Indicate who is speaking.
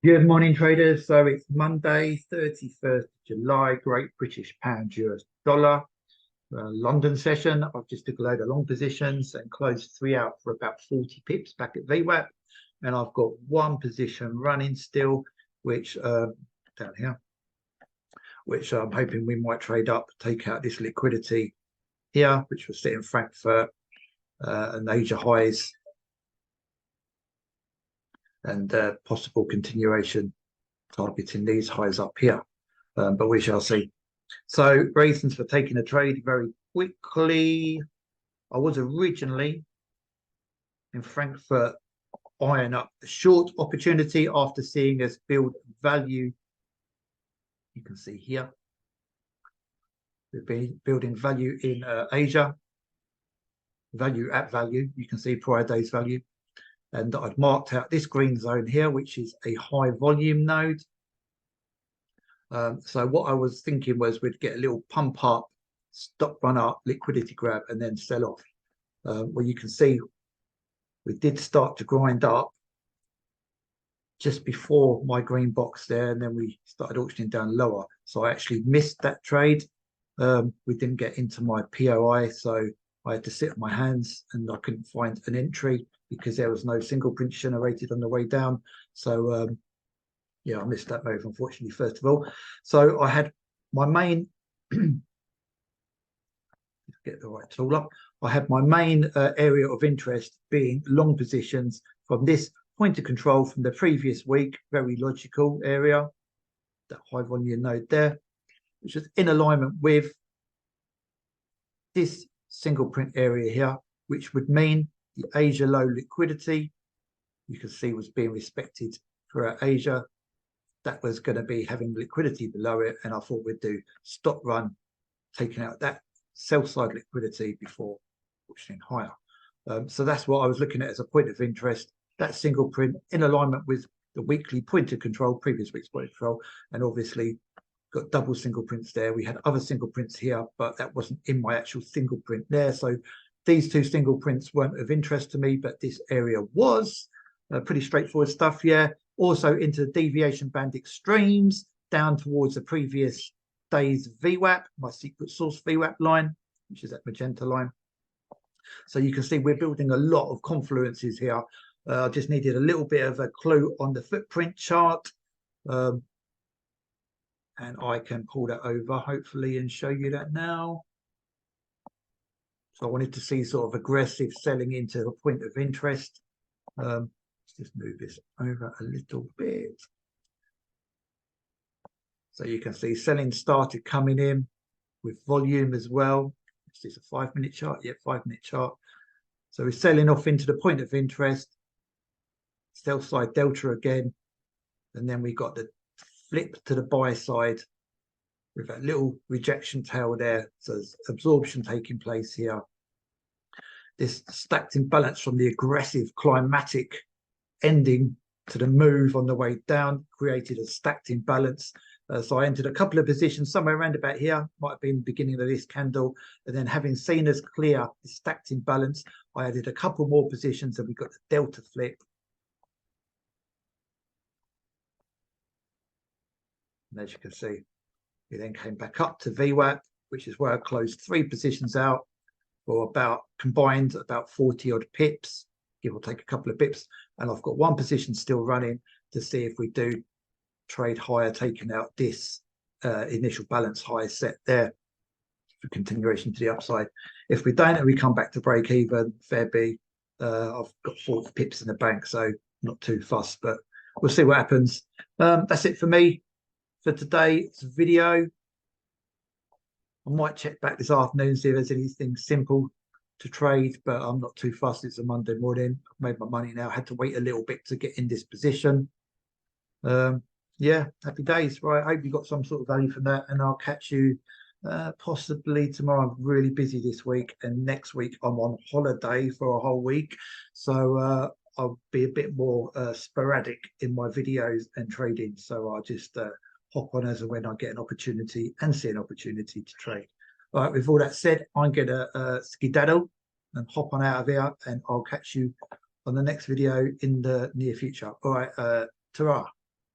Speaker 1: Good morning, traders. So it's Monday, 31st July, Great British Pound US Dollar, London session. I've just took a load of long positions and closed three out for about 40 pips back at VWAP. And I've got one position running still, which down here, which I'm hoping we might trade up, take out this liquidity here, which was sitting Frankfurt and Asia highs, and possible continuation targeting these highs up here, but we shall see. So reasons for taking a trade very quickly. I was originally in Frankfurt eyeing up a short opportunity after seeing us build value. You can see here we've been building value in Asia, value at value. You can see prior day's value. And I've marked out this green zone here, which is a high volume node. So what I was thinking was we'd get a little pump up, stop run up, liquidity grab, and then sell off. Well, you can see we did start to grind up just before my green box there, and then we started auctioning down lower. So I actually missed that trade. We didn't get into my POI, so I had to sit on my hands, and I couldn't find an entry because there was no single print generated on the way down. So yeah, I missed that move, unfortunately, first of all. So I had my main get the right tool up. I had my main area of interest being long positions from this point of control from the previous week, very logical area, that high volume node there, which is in alignment with this single print area here, which would mean the Asia low liquidity, you can see, was being respected for Asia. That was going to be having liquidity below it, and I thought we'd do stop run, taking out that sell side liquidity before pushing higher. So that's what I was looking at as a point of interest. That single print in alignment with the weekly point of control, previous week's point of control, and obviously got double single prints there. We had other single prints here, but that wasn't in my actual single print there. So these two single prints weren't of interest to me, but this area was pretty straightforward stuff. Yeah. Also into the deviation band extremes down towards the previous day's VWAP, my secret source VWAP line, which is that magenta line. So you can see we're building a lot of confluences here. I just needed a little bit of a clue on the footprint chart. And I can pull that over, hopefully, and show you that now. So I wanted to see sort of aggressive selling into a point of interest. Let's just move this over a little bit. So you can see selling started coming in with volume as well. Is this a 5-minute chart? Yeah, 5-minute chart. So we're selling off into the point of interest. Sell side delta again. And then we got the flip to the buy side with that little rejection tail there. So there's absorption taking place here. This stacked imbalance from the aggressive climatic ending to the move on the way down created a stacked imbalance. So I entered a couple of positions somewhere around about here, might have been the beginning of this candle, and then having seen us clear the stacked imbalance, I added a couple more positions and we got the delta flip. And as you can see, we then came back up to VWAP, which is where I closed 3 positions out for about combined about 40 odd pips, give or take a couple of pips. And I've got one position still running to see if we do trade higher, taking out this initial balance high set there for continuation to the upside. If we don't and we come back to break even, fair be. I've got 40 pips in the bank, so not too fussed, but we'll see what happens. That's it for me for today's video. I might check back this afternoon, see if there's anything simple to trade, but I'm not too fussed. It's a Monday morning. I've made my money now. I had to wait a little bit to get in this position. Yeah, happy days. Right, I hope you got some sort of value from that, and I'll catch you possibly tomorrow. I'm really busy this week, and next week I'm on holiday for a whole week. So I'll be a bit more sporadic in my videos and trading. So I'll just hop on as and when I get an opportunity and see an opportunity to trade. All right, with all that said, I'm going to skedaddle and hop on out of here, and I'll catch you on the next video in the near future. All right, ta-ra.